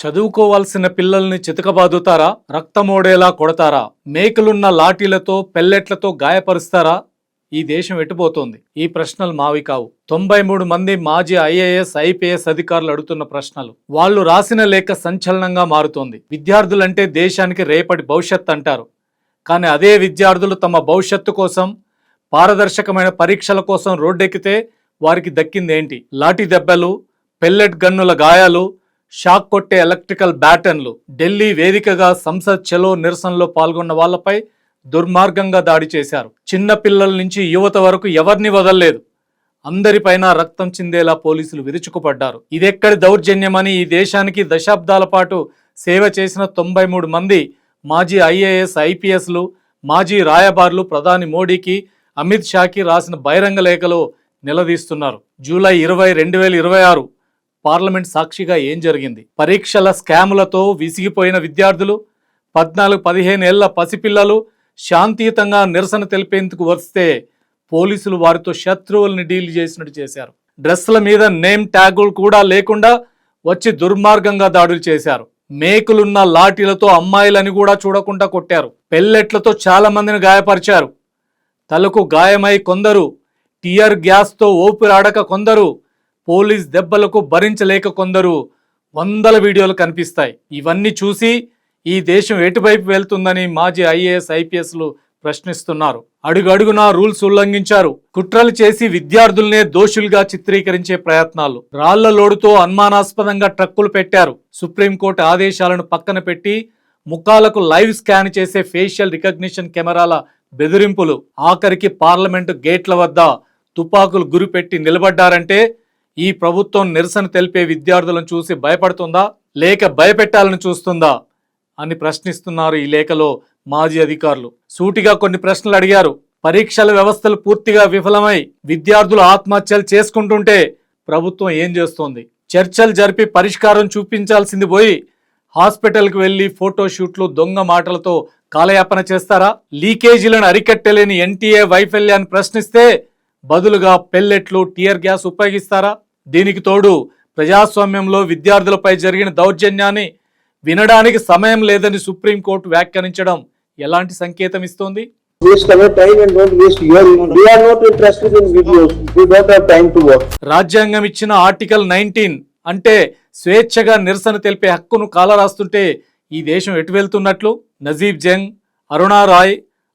చదువుకోవాల్సిన పిల్లల్ని చితకబాదుతారా? రక్తమోడేలా కొడతారా? మేకులున్న లాఠీలతో పెల్లెట్లతో గాయపరుస్తారా? ఈ దేశం ఎటుపోతోంది? ఈ ప్రశ్నలు మావి కావు. 93 మంది మాజీ ఐఏఎస్ ఐపీఎస్ అధికారులు అడుగుతున్న ప్రశ్నలు. వాళ్ళు రాసిన లేఖ సంచలనంగా మారుతోంది. విద్యార్థులంటే దేశానికి రేపటి భవిష్యత్ అంటారు. కానీ అదే విద్యార్థులు తమ భవిష్యత్తు కోసం, పారదర్శకమైన పరీక్షల కోసం రోడ్డెక్కితే వారికి దక్కిందేంటి? లాఠీ దెబ్బలు, పెల్లెట్ గన్నుల గాయాలు, షాక్ కొట్టే ఎలక్ట్రికల్ బ్యాటన్లు. ఢిల్లీ వేదికగా సంసద్ చలో నిరసనలో పాల్గొన్న వాళ్లపై దుర్మార్గంగా దాడి చేశారు. చిన్న పిల్లల నుంచి యువత వరకు ఎవరిని వదల్లేదు. అందరిపైన రక్తం చిందేలా పోలీసులు విరుచుకుపడ్డారు. ఇదెక్కడి దౌర్జన్యమని ఈ దేశానికి దశాబ్దాల పాటు సేవ చేసిన 93 మంది మాజీ ఐఏఎస్ ఐపీఎస్లు, మాజీ రాయబారులు ప్రధాని మోడీకి, అమిత్ షాకి రాసిన బహిరంగ లేఖలో నిలదీస్తున్నారు. జూలై 20, 2026 పార్లమెంట్ సాక్షిగా ఏం జరిగింది? పరీక్షల స్కాములతో విసిగిపోయిన విద్యార్థులు, 14-15 ఏళ్ల పసిపిల్లలు శాంతియుతంగా నిరసన తెలిపేందుకు వస్తే పోలీసులు వారితో శత్రువుల్ని డీల్ చేసినట్టు చేశారు. డ్రెస్ల మీద నేమ్ ట్యాగులు కూడా లేకుండా వచ్చి దుర్మార్గంగా దాడులు చేశారు. మేకులున్న లాఠీలతో అమ్మాయిలని కూడా చూడకుండా కొట్టారు. పెల్లెట్లతో చాలా మందిని గాయపరిచారు. తలకు గాయమై కొందరు, టియర్ గ్యాస్తో ఊపిరాడక కొందరు, పోలీస్ దెబ్బలకు భరించలేక కొందరు. వందల వీడియోలు కనిపిస్తాయి. ఇవన్నీ చూసి ఈ దేశం ఎటువైపు వెళ్తుందని మాజీ ఐఏఎస్ ఐపీఎస్లు ప్రశ్నిస్తున్నారు. అడుగడుగునా రూల్స్ ఉల్లంఘించారు. కుట్రలు చేసి విద్యార్థులనే దోషులుగా చిత్రీకరించే ప్రయత్నాలు. రాళ్ల లోడుతో అనుమానాస్పదంగా ట్రక్కులు పెట్టారు. సుప్రీంకోర్టు ఆదేశాలను పక్కన పెట్టి ముఖాలకు లైవ్ స్కాన్ చేసే ఫేషియల్ రికగ్నిషన్ కెమెరాల బెదిరింపులు. ఆఖరికి పార్లమెంటు గేట్ల వద్ద తుపాకులు గురిపెట్టి నిలబడ్డారంటే ఈ ప్రభుత్వం నిరసన తెలిపే విద్యార్థులను చూసి భయపడుతుందా, లేక భయపెట్టాలని చూస్తుందా అని ప్రశ్నిస్తున్నారు ఈ లేఖలో మాజీ అధికారులు. సూటిగా కొన్ని ప్రశ్నలు అడిగారు. పరీక్షల వ్యవస్థలు పూర్తిగా విఫలమై విద్యార్థులు ఆత్మహత్యలు చేసుకుంటుంటే ప్రభుత్వం ఏం చేస్తోంది? చర్చలు జరిపి పరిష్కారం చూపించాల్సింది పోయి హాస్పిటల్కి వెళ్లి ఫోటోషూట్లు, దొంగ మాటలతో కాలయాపన చేస్తారా? లీకేజీలను అరికట్టలేని ఎన్టీఏ వైఫల్యాన్ని ప్రశ్నిస్తే బదులుగా పెల్లెట్లు, టియర్ గ్యాస్ ఉపయోగిస్తారా? దీనికి తోడు ప్రజాస్వామ్యంలో విద్యార్థులపై జరిగిన దౌర్జన్యాన్ని వినడానికి సమయం లేదని సుప్రీంకోర్టు వ్యాఖ్యానించడం ఎలాంటి సంకేతం ఇస్తోంది? రాజ్యాంగం ఇచ్చిన ఆర్టికల్ 19 అంటే స్వేచ్ఛగా నిరసన తెలిపే హక్కును కాలరాస్తుంటే ఈ దేశం ఎటు వెళ్తున్నట్లు? నజీబ్ జంగ్, అరుణా రాయ్,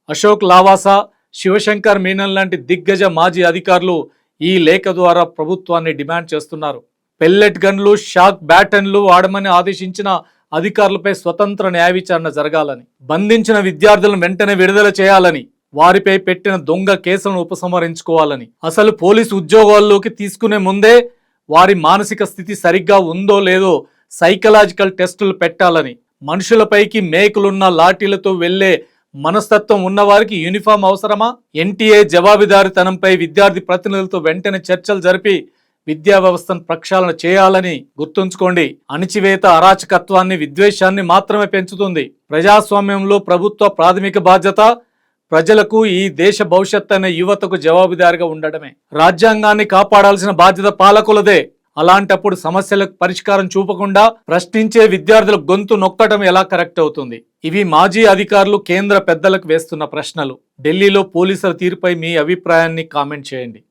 అశోక్ లావాసా, శివశంకర్ మీనన్ లాంటి దిగ్గజ మాజీ అధికారులు ఈ లేఖ ద్వారా ప్రభుత్వాన్ని డిమాండ్ చేస్తున్నారు. పెల్లెట్ గన్లు, షాక్ బ్యాటన్లు వాడమని ఆదేశించిన అధికారులపై స్వతంత్ర న్యాయ విచారణ జరగాలని, బంధించిన విద్యార్థులను వెంటనే విడుదల చేయాలని, వారిపై పెట్టిన దొంగ కేసులను ఉపసంహరించుకోవాలని, అసలు పోలీసు ఉద్యోగాల్లోకి తీసుకునే ముందే వారి మానసిక స్థితి సరిగ్గా ఉందో లేదో సైకలాజికల్ టెస్టులు పెట్టాలని, మనుషులపైకి మేకులున్న లాఠీలతో వెళ్లే మనస్తత్వం ఉన్నవారికి యూనిఫామ్ అవసరమా? ఎన్టీఏ జవాబుదారీతనంపై విద్యార్థి ప్రతినిధులతో వెంటనే చర్చలు జరిపి విద్యా వ్యవస్థను ప్రక్షాళన చేయాలని గుర్తుంచుకోండి. అణిచివేత అరాచకత్వాన్ని, విద్వేషాన్ని మాత్రమే పెంచుతుంది. ప్రజాస్వామ్యంలో ప్రభుత్వ ప్రాథమిక బాధ్యత ప్రజలకు, ఈ దేశ భవిష్యత్ అనే యువతకు జవాబుదారిగా ఉండడమే. రాజ్యాంగాన్ని కాపాడాల్సిన బాధ్యత పాలకులదే. అలాంటప్పుడు సమస్యలకు పరిష్కారం చూపకుండా ప్రశ్నించే విద్యార్థుల గొంతు నొక్కడం ఎలా కరెక్ట్ అవుతుంది? ఇవి మాజీ అధికారులు, కేంద్ర పెద్దలకు వేస్తున్న ప్రశ్నలు. ఢిల్లీలో పోలీసుల తీరుపై మీ అభిప్రాయాన్ని కామెంట్ చేయండి.